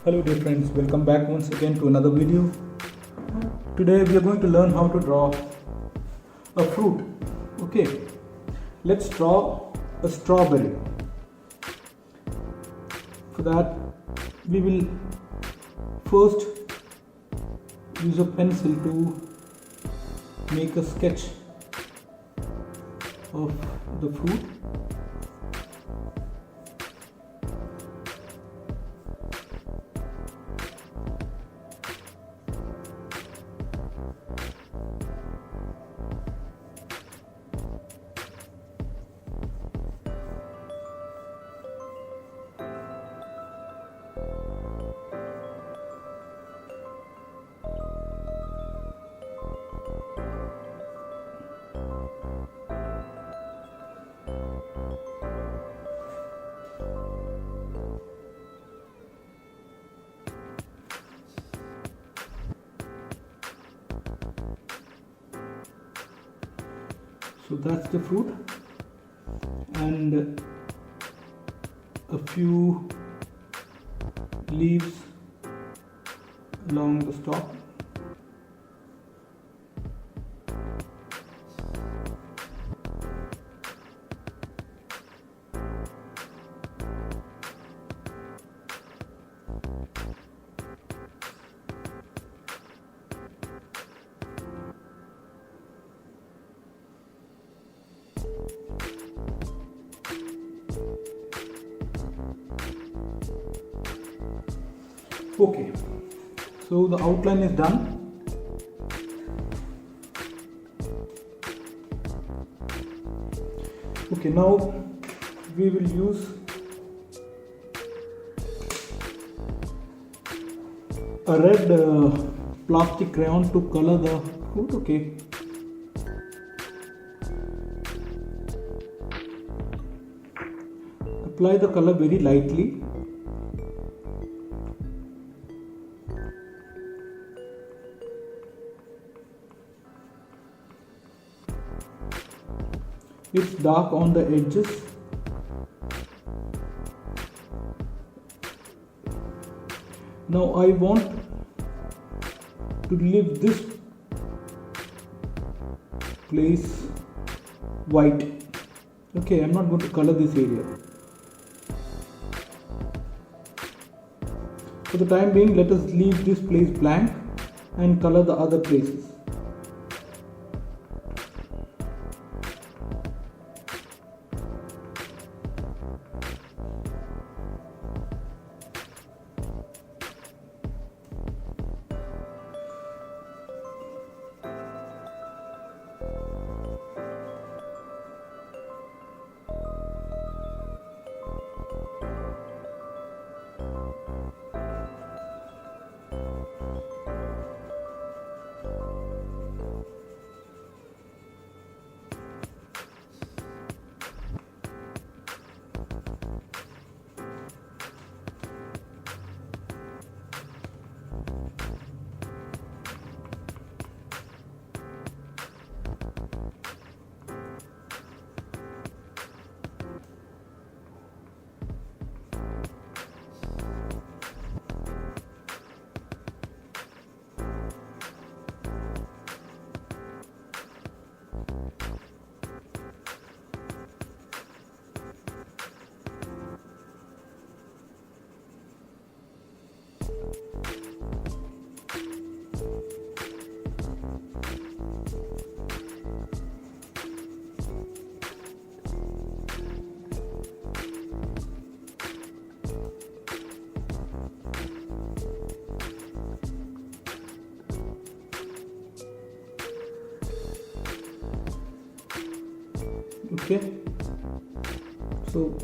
Hello dear friends, welcome back once again to another video. Today we are going to learn how to draw a fruit. Okay, let's draw a strawberry. For that we will first use a pencil to make a sketch of the fruit. So that's the fruit, and a few leaves along the stalk. Okay, so the outline is done. Okay, now we will use a red plastic crayon to color the fruit. Okay, apply the color very lightly. It's dark on the edges. Now I want to leave this place white. Okay, I'm not going to color this area. For the time being, let us leave this place blank and color the other places. Okay, so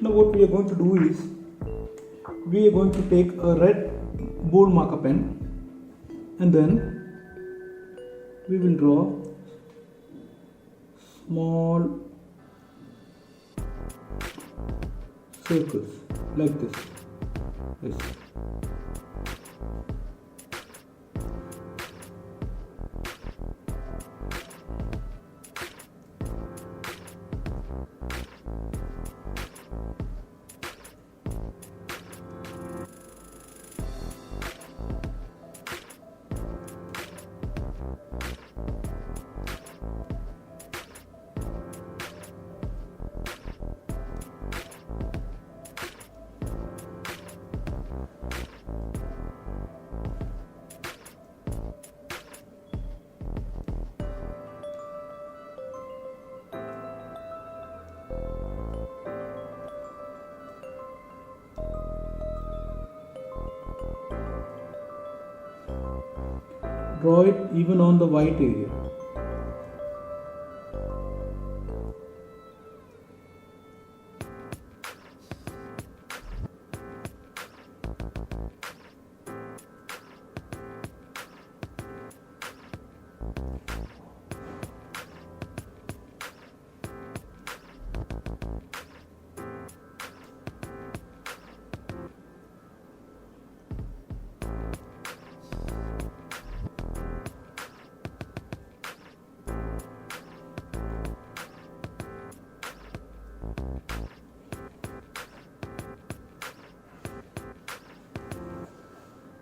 now what we are going to do is we are going to take a red bold marker pen and then we will draw small circles like this. Yes. Draw it even on the white area.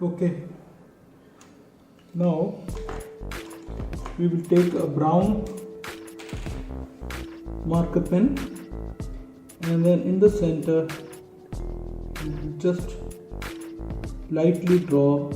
Okay, now we will take a brown marker pen and then in the center just lightly draw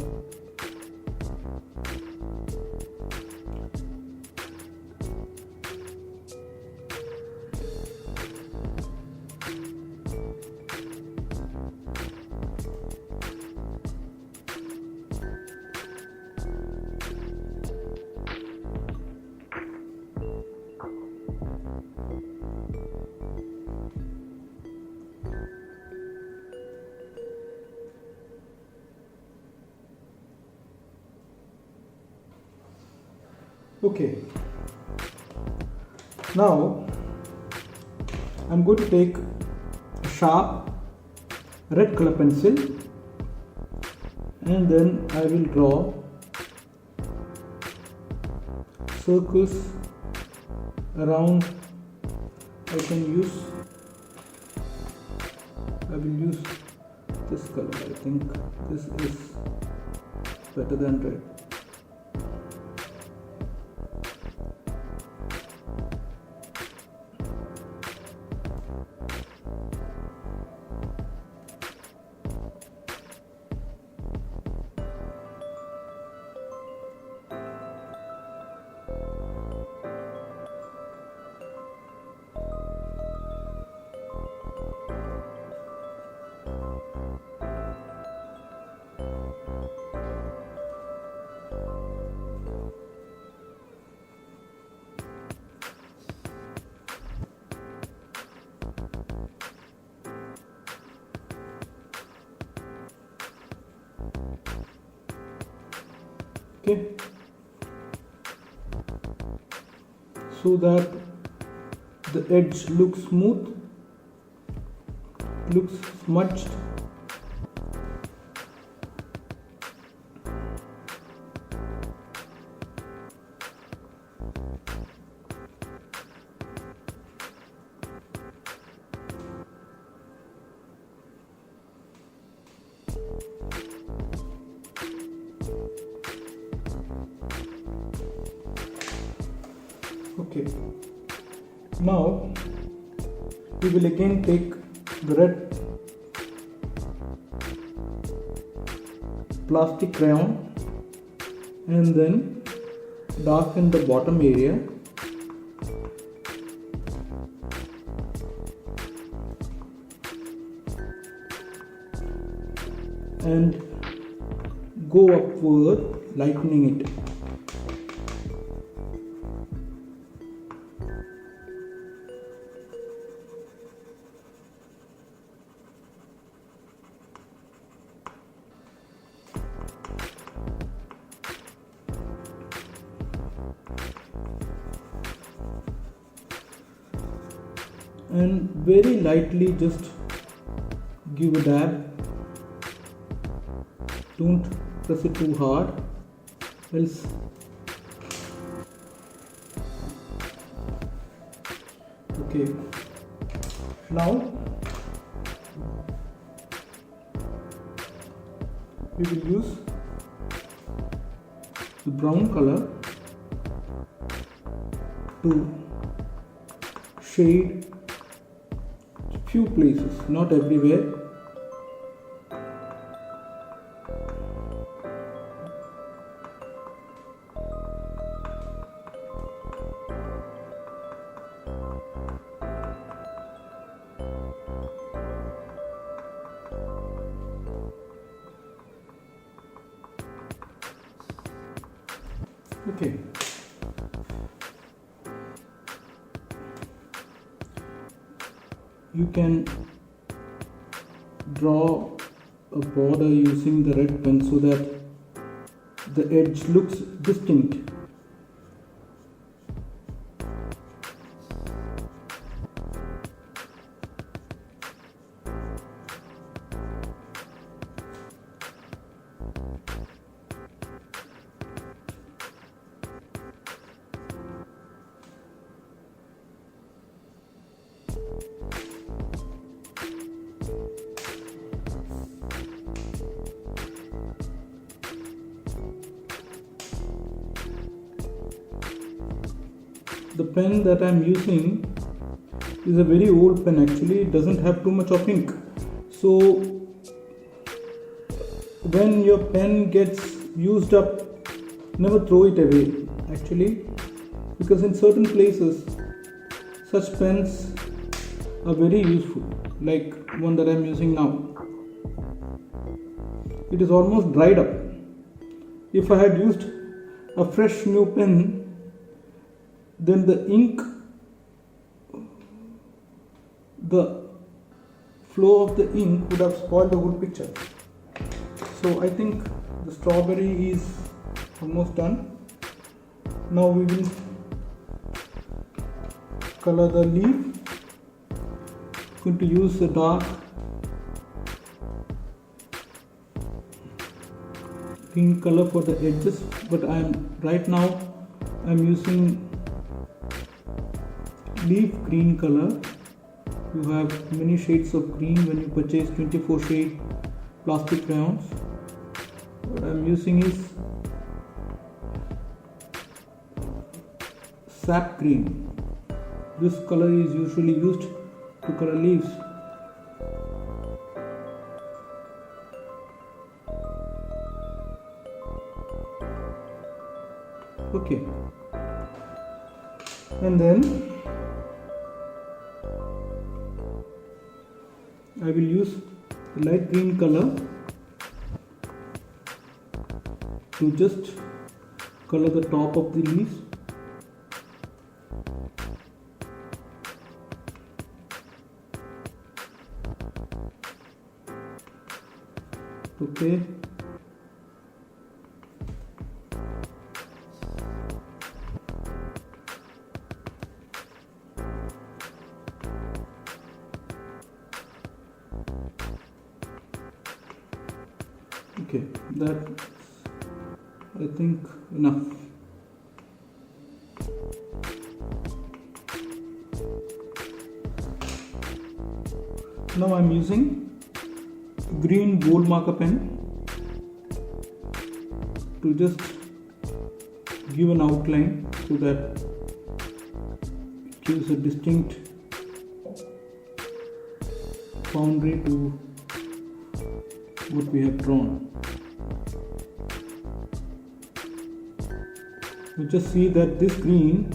Okay, now I'm going to take a sharp red color pencil and then I will draw circles around. I will use this color. I think this is better than red. Okay, so that the edge looks smooth, looks smudged. Okay, now we will again take the red plastic crayon and then darken the bottom area and go upward, lightening it. And very lightly just give a dab, don't press it too hard, else okay, Now we will use the brown color to shade few places, not everywhere. Okay. You can draw a border using the red pen so that the edge looks distinct. The pen that I am using is a very old pen, actually. It doesn't have too much of ink. So when your pen gets used up, never throw it away, actually, because in certain places such pens are very useful, like one that I am using now. It is almost dried up. If I had used a fresh new pen, then the ink, the flow of the ink would have spoiled the whole picture. So I think the strawberry is almost done. Now we will color the leaf. I'm going to use a dark green color for the edges, but right now I'm using leaf green color. You have many shades of green when you purchase 24 shade plastic crayons. What I'm using is sap green. This color is usually used to color leaves. Okay, and then I will use light green color to just color the top of the leaves. Okay. Okay, that's I think enough. Now I'm using green bold marker pen to just give an outline so that it gives a distinct boundary to what we have drawn. You just see that this green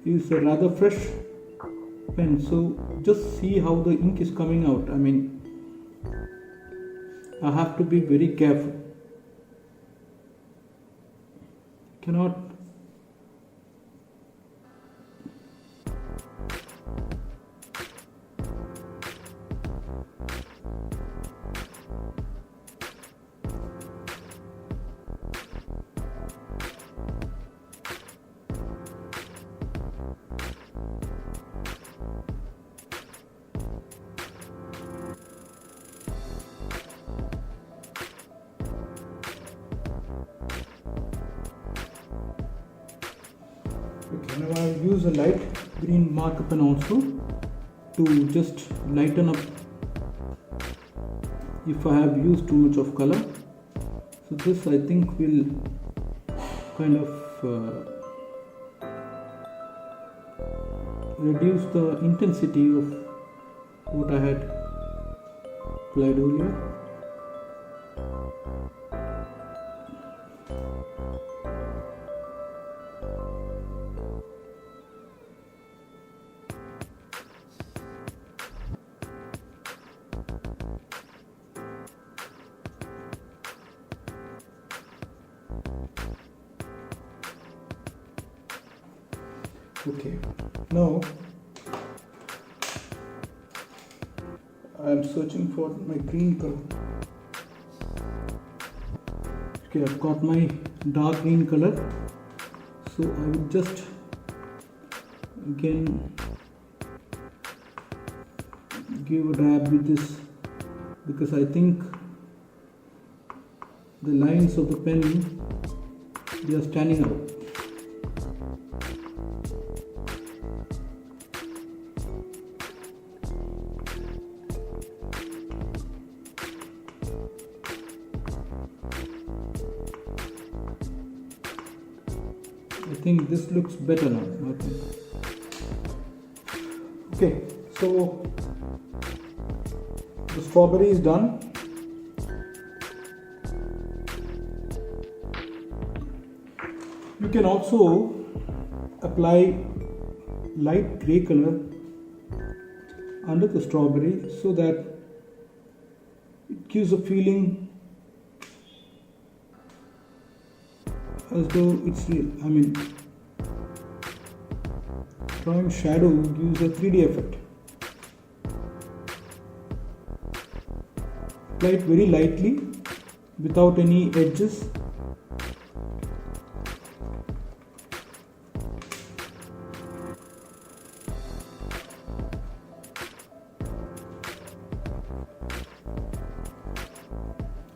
is a rather fresh pen, so just see how the ink is coming out. I mean, I have to be very careful. Cannot Okay, now I will use a light green marker pen also to just lighten up if I have used too much of color. So this I think will kind of reduce the intensity of what I had applied earlier. Okay, now I am searching for my green color. Okay, I've got my dark green color, so I will just again give a dab with this, because I think the lines of the pen, they are standing out. I think this looks better now. Okay, so the strawberry is done. You can also apply light grey color under the strawberry so that it gives a feeling as though it's real. I mean, drawing shadow gives a 3D effect. Apply it very lightly without any edges.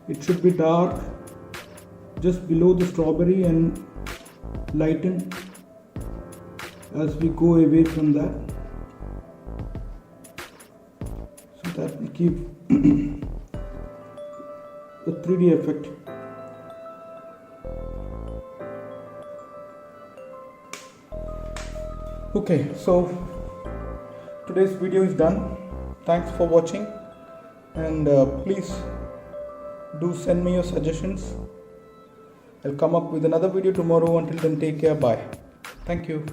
It should be dark just below the strawberry and lighten as we go away from that, so that we keep the 3D effect. Okay, so today's video is done. Thanks for watching, and please do send me your suggestions. I'll come up with another video tomorrow. Until then, take care. Bye. Thank you.